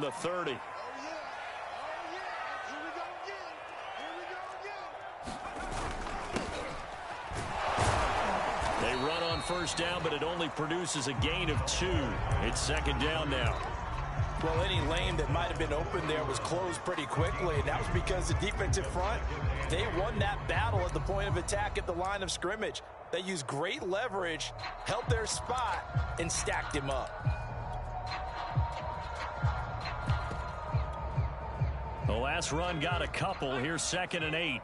from the 30. They run on first down, but it only produces a gain of 2. It's second down now. Well, any lane that might have been open there was closed pretty quickly, and that was because the defensive front, they won that battle at the point of attack at the line of scrimmage. They used great leverage, held their spot, and stacked him up. The last run got a couple. Here's 2nd and 8.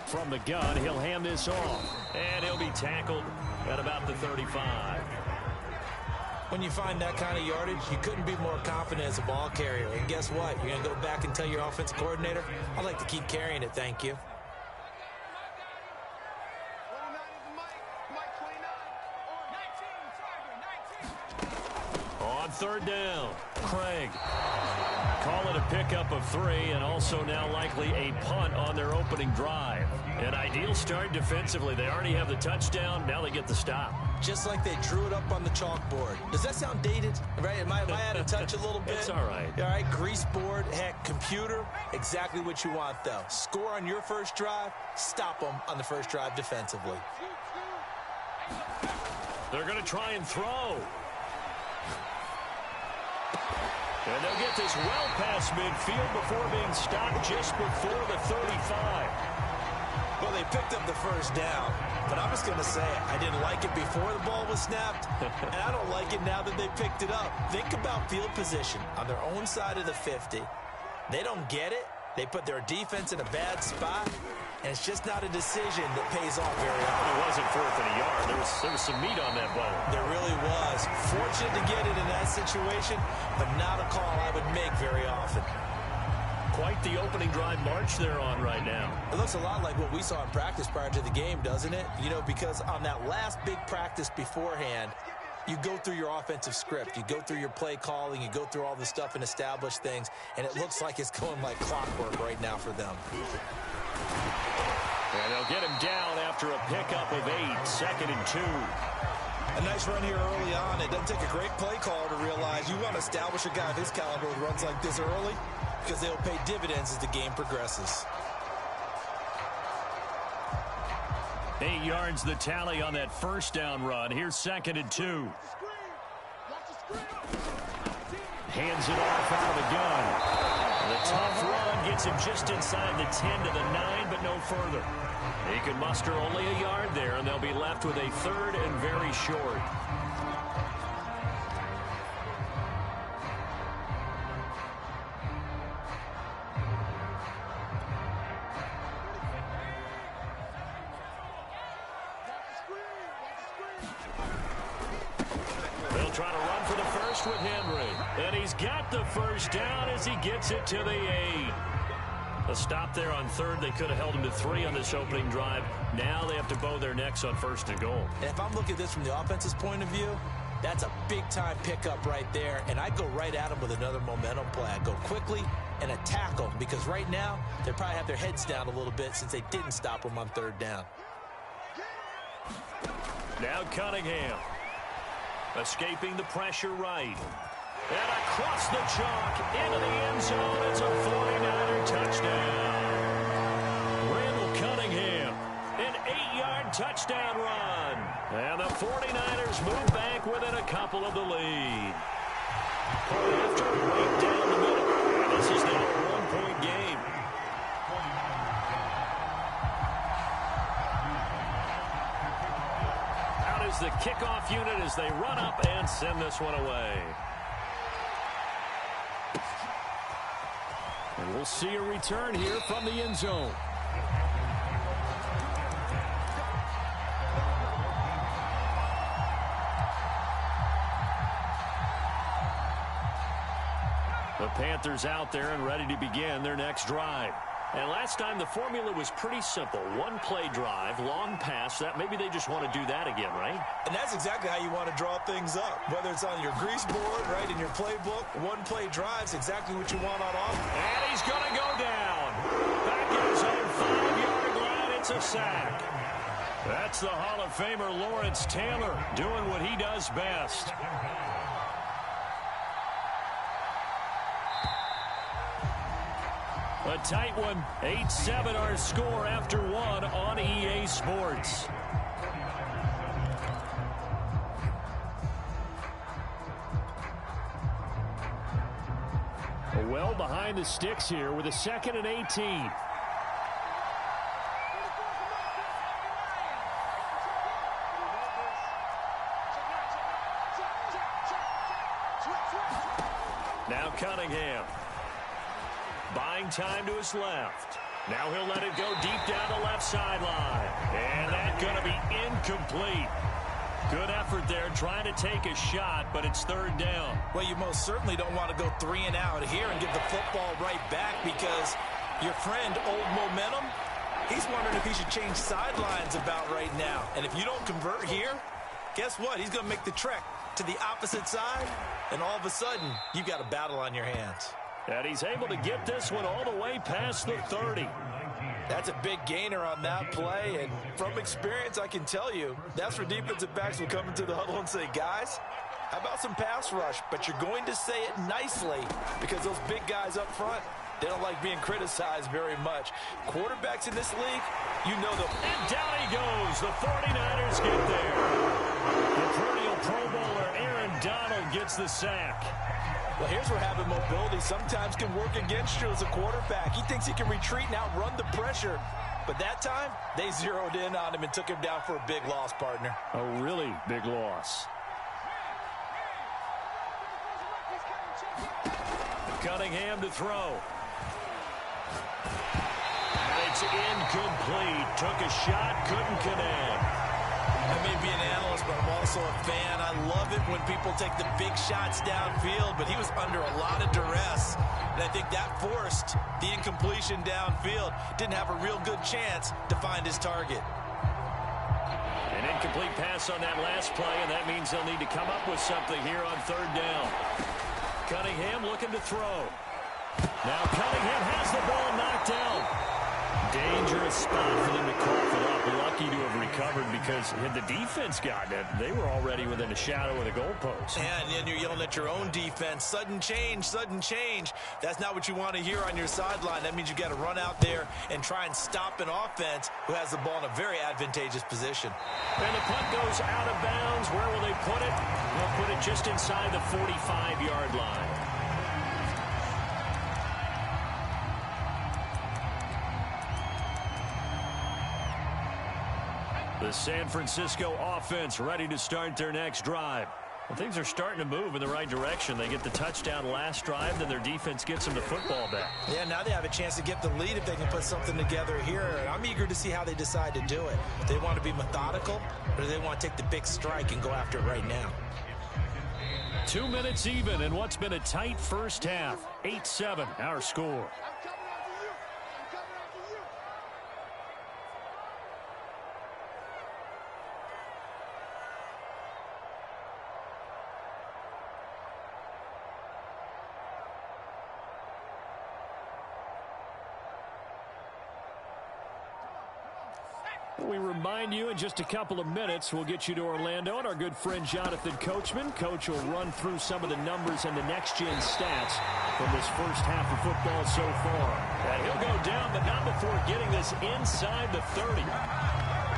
From the gun, he'll hand this off, and he'll be tackled at about the 35. When you find that kind of yardage, you couldn't be more confident as a ball carrier. And guess what? You're going to go back and tell your offensive coordinator, I'd like to keep carrying it, thank you. On third down, Craig. Call it a pickup of 3, and also now likely a punt on their opening drive. An ideal start defensively. They already have the touchdown. Now they get the stop. Just like they drew it up on the chalkboard. Does that sound dated? Right? Am I out of touch a little bit? It's all right. All right, grease board, heck, computer, exactly what you want, though. Score on your first drive, stop them on the first drive defensively. They're going to try and throw. And they'll get this well past midfield before being stopped just before the 35. Well, they picked up the first down, but I'm just going to say it. I didn't like it before the ball was snapped, and I don't like it now that they picked it up. Think about field position on their own side of the 50. They don't get it. They put their defense in a bad spot, and it's just not a decision that pays off very often. It wasn't 4th and a yard. There was some meat on that ball. There really was. Fortunate to get it in that situation, but not a call I would make very often. Quite the opening drive march they're on right now. It looks a lot like what we saw in practice prior to the game, doesn't it? You know, because on that last big practice beforehand, you go through your offensive script. You go through your play calling. You go through all the stuff and establish things. And it looks like it's going like clockwork right now for them. And they'll get him down after a pickup of 8, 2nd and 2. A nice run here early on. It doesn't take a great play caller to realize you want to establish a guy of his caliber with runs like this early because they'll pay dividends as the game progresses. 8 yards the tally on that first down run. Here's 2nd and 2. Hands it off out of the gun. The tough run gets him just inside the 10 to the 9, but no further. He can muster only a yard there, and they'll be left with a 3rd and very short. They'll try to run for the first with Henry. And he's got the first down as he gets it to the 8. A stop there on 3rd. They could have held him to 3 on this opening drive. Now they have to bow their necks on 1st and goal. And if I'm looking at this from the offense's point of view, that's a big-time pickup right there. And I'd go right at him with another momentum play. I'd go quickly and attack them because right now they probably have their heads down a little bit since they didn't stop them on 3rd down. Now Cunningham. Escaping the pressure right. And across the chalk into the end zone. It's a 49er touchdown. Randall Cunningham, an 8-yard touchdown run. And the 49ers move back within a couple of the lead. After right down the middle. This is now a 1-point game. Out is the kickoff unit as they run up and send this one away. And we'll see a return here from the end zone. The Panthers out there and ready to begin their next drive. And last time the formula was pretty simple. One play drive, long pass. That maybe they just want to do that again, right? And that's exactly how you want to draw things up. Whether it's on your grease board, right, in your playbook, one play drive's exactly what you want on offense. And he's going to go down. Back in his own 5-yard line, it's a sack. That's the Hall of Famer Lawrence Taylor doing what he does best. A tight one. 8-7 our score after one on EA Sports. Well behind the sticks here with a 2nd and 18. Now Cunningham. Buying time to his left. Now he'll let it go deep down the left sideline. And that's going to be incomplete. Good effort there trying to take a shot, but it's 3rd down. Well, you most certainly don't want to go 3 and out here and give the football right back because your friend, Old Momentum, he's wondering if he should change sidelines about right now. And if you don't convert here, guess what? He's going to make the trek to the opposite side, and all of a sudden, you've got a battle on your hands. And he's able to get this one all the way past the 30. That's a big gainer on that play, and from experience, I can tell you, that's where defensive backs will come into the huddle and say, guys, how about some pass rush? But you're going to say it nicely because those big guys up front, they don't like being criticized very much. Quarterbacks in this league, you know them. And down he goes. The 49ers get there. The perennial Pro Bowler Aaron Donald gets the sack. Well, here's where having mobility sometimes can work against you as a quarterback. He thinks he can retreat and outrun the pressure. But that time, they zeroed in on him and took him down for a big loss, partner. A really big loss. Cunningham to throw. And it's incomplete. Took a shot, couldn't connect. I may be an analyst, but I'm also a fan. I love it when people take the big shots downfield, but he was under a lot of duress. And I think that forced the incompletion downfield. Didn't have a real good chance to find his target. An incomplete pass on that last play, and that means they'll need to come up with something here on 3rd down. Cunningham looking to throw. Now Cunningham has the ball knocked down. Dangerous spot for them to cough it up. Lucky to have recovered because had the defense gotten it, they were already within a shadow of the goalpost. And then you're yelling at your own defense. Sudden change, sudden change. That's not what you want to hear on your sideline. That means you've got to run out there and try and stop an offense who has the ball in a very advantageous position. And the punt goes out of bounds. Where will they put it? They'll put it just inside the 45-yard line. The San Francisco offense ready to start their next drive. Well, things are starting to move in the right direction. They get the touchdown last drive, then their defense gets them the football back. Yeah, now they have a chance to get the lead if they can put something together here. And I'm eager to see how they decide to do it. Do they want to be methodical, or do they want to take the big strike and go after it right now? 2 minutes even in what's been a tight first half. 8-7 our score. We remind you in just a couple of minutes we'll get you to Orlando and our good friend Jonathan Coachman. Coach will run through some of the numbers and the next-gen stats from this first half of football so far. And he'll go down, but not before getting this inside the 30.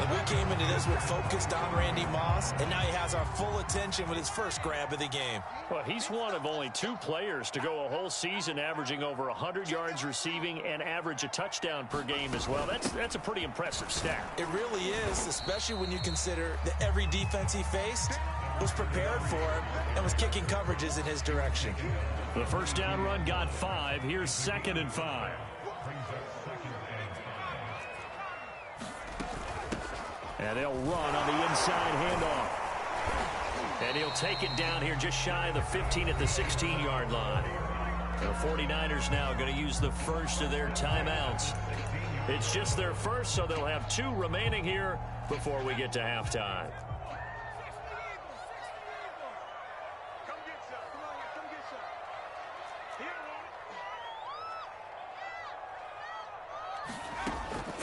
And we came into this with focused on Randy Moss, and now he has our full attention with his first grab of the game. Well, he's one of only 2 players to go a whole season averaging over 100 yards receiving and average a touchdown per game as well. That's a pretty impressive stat. It really is, especially when you consider that every defense he faced was prepared for him and was kicking coverages in his direction. The first down run got 5. Here's 2nd and 5. And they'll run on the inside handoff. And he'll take it down here just shy of the 15 at the 16-yard line. The 49ers now going to use the first of their timeouts. It's just their first, so they'll have 2 remaining here before we get to halftime.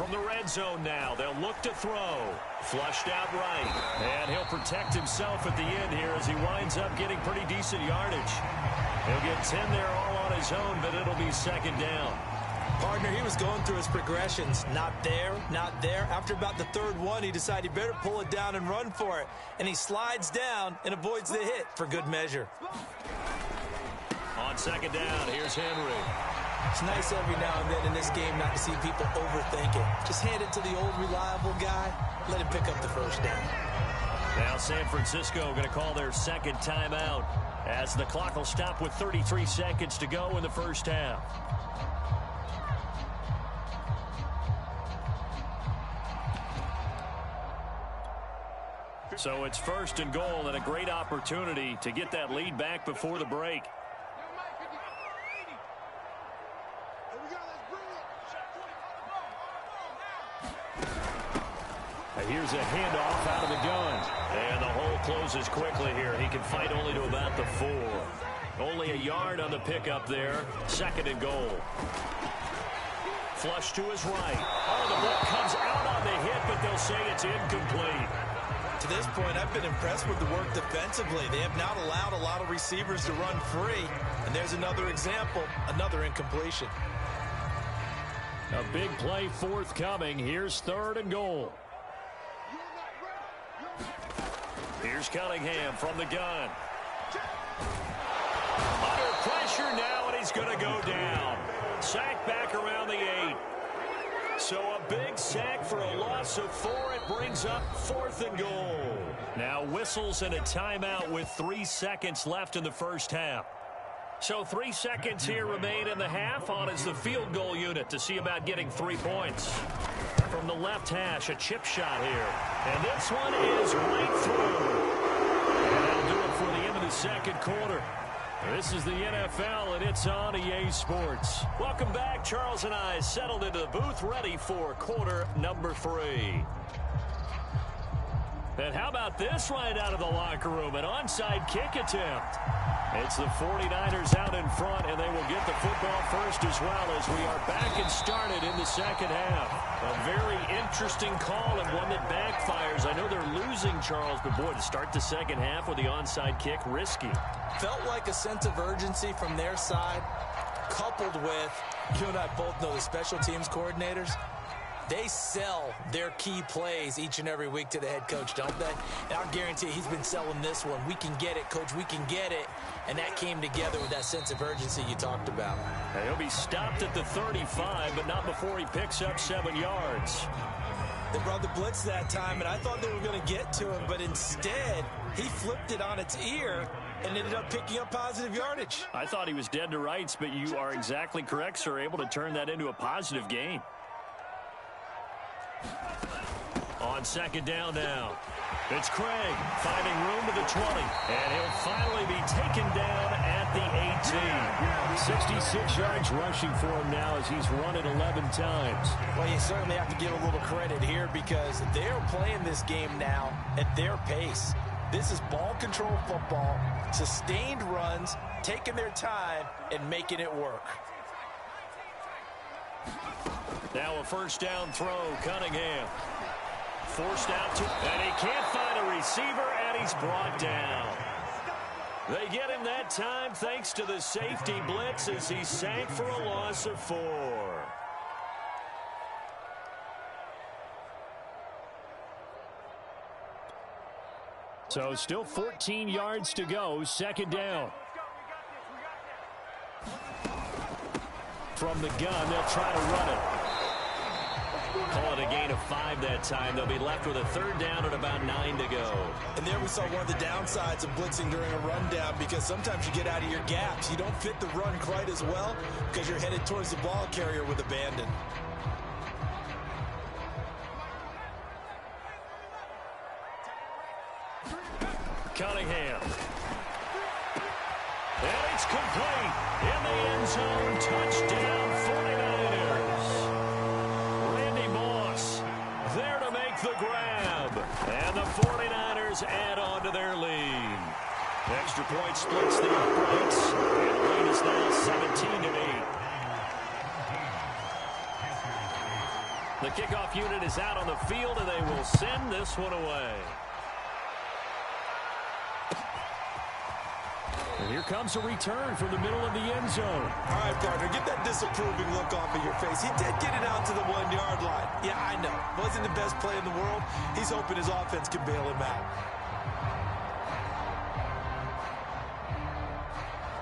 from the red zone now. They'll look to throw. Flushed out right. And he'll protect himself at the end here as he winds up getting pretty decent yardage. He'll get 10 there all on his own, but it'll be second down. Partner, he was going through his progressions. Not there, not there. After about the third one, he decided he better pull it down and run for it. And he slides down and avoids the hit for good measure. On second down, here's Henry. It's nice every now and then in this game not to see people overthink it. Just hand it to the old reliable guy. Let him pick up the first down. Now San Francisco going to call their second timeout as the clock will stop with 33 seconds to go in the first half. So it's first and goal and a great opportunity to get that lead back before the break. Here's a handoff out of the gun. And the hole closes quickly here. He can fight only to about the 4. Only a yard on the pickup there. Second and goal. Flush to his right. Oh, the ball comes out on the hit, but they'll say it's incomplete. To this point, I've been impressed with the work defensively. They have not allowed a lot of receivers to run free. And there's another example, another incompletion. A big play forthcoming. Here's third and goal. Here's Cunningham from the gun. Under pressure now, and he's going to go down. Sack back around the 8. So a big sack for a loss of 4. It brings up fourth and goal. Now whistles and a timeout with 3 seconds left in the first half. So 3 seconds here remain in the half. On is the field goal unit to see about getting 3 points. From the left hash, a chip shot here. And this one is right through. And that'll do it for the end of the second quarter. This is the NFL, and it's on EA Sports. Welcome back. Charles and I settled into the booth, ready for quarter number 3. And how about this right out of the locker room? An onside kick attempt. It's the 49ers out in front, and they will get the football first as well as we are back and started in the second half. A very interesting call and one that backfires. I know they're losing, Charles, but boy, to start the second half with the onside kick, risky. Felt like a sense of urgency from their side, coupled with, you and I both know the special teams coordinators. They sell their key plays each and every week to the head coach, don't they? And I'll guarantee he's been selling this one. We can get it, coach. We can get it. And that came together with that sense of urgency you talked about. He'll be stopped at the 35, but not before he picks up 7 yards. They brought the blitz that time, and I thought they were going to get to him, but instead he flipped it on its ear and ended up picking up positive yardage. I thought he was dead to rights, but you are exactly correct, sir. Able to turn that into a positive gain. On second down now. It's Craig finding room to the 20. And he'll finally be taken down at the 18. 66 yards rushing for him now as he's run it 11 times. Well, you certainly have to give a little credit here because they're playing this game now at their pace. This is ball control football, sustained runs, taking their time, and making it work. Now a first down throw, Cunningham. Forced out to, and he can't find a receiver, and he's brought down. They get him that time thanks to the safety blitz as he sank for a loss of 4. So still 14 yards to go, second down. From the gun, they'll try to run it. Call it a gain of 5 that time. They'll be left with a third down and about 9 to go. And there we saw one of the downsides of blitzing during a rundown because sometimes you get out of your gaps. You don't fit the run quite as well because you're headed towards the ball carrier with abandon. Cunningham. And it's complete. In the end zone, touchdown 49ers. Randy Moss there to make the grab. And the 49ers add on to their lead. Extra point splits the uprights. And the lead is now 17-8. The kickoff unit is out on the field, and they will send this one away. And here comes a return from the middle of the end zone. All right, partner, get that disapproving look off of your face. He did get it out to the 1-yard line. Yeah, I know. Wasn't the best play in the world. He's hoping his offense can bail him out.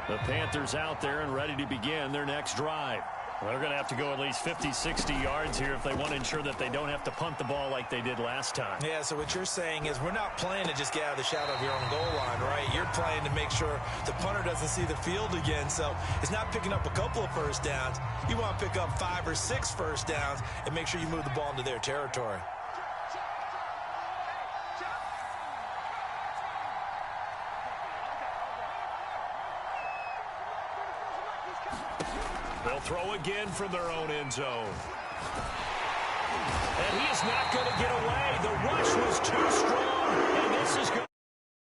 The Panthers out there and ready to begin their next drive. Well, they're going to have to go at least 50, 60 yards here if they want to ensure that they don't have to punt the ball like they did last time. Yeah, so what you're saying is we're not playing to just get out of the shadow of your own goal line, right? You're playing to make sure the punter doesn't see the field again. So it's not picking up a couple of first downs. You want to pick up 5 or 6 first downs and make sure you move the ball into their territory. They'll throw again from their own end zone. And he is not going to get away. The rush was too strong, and this is good.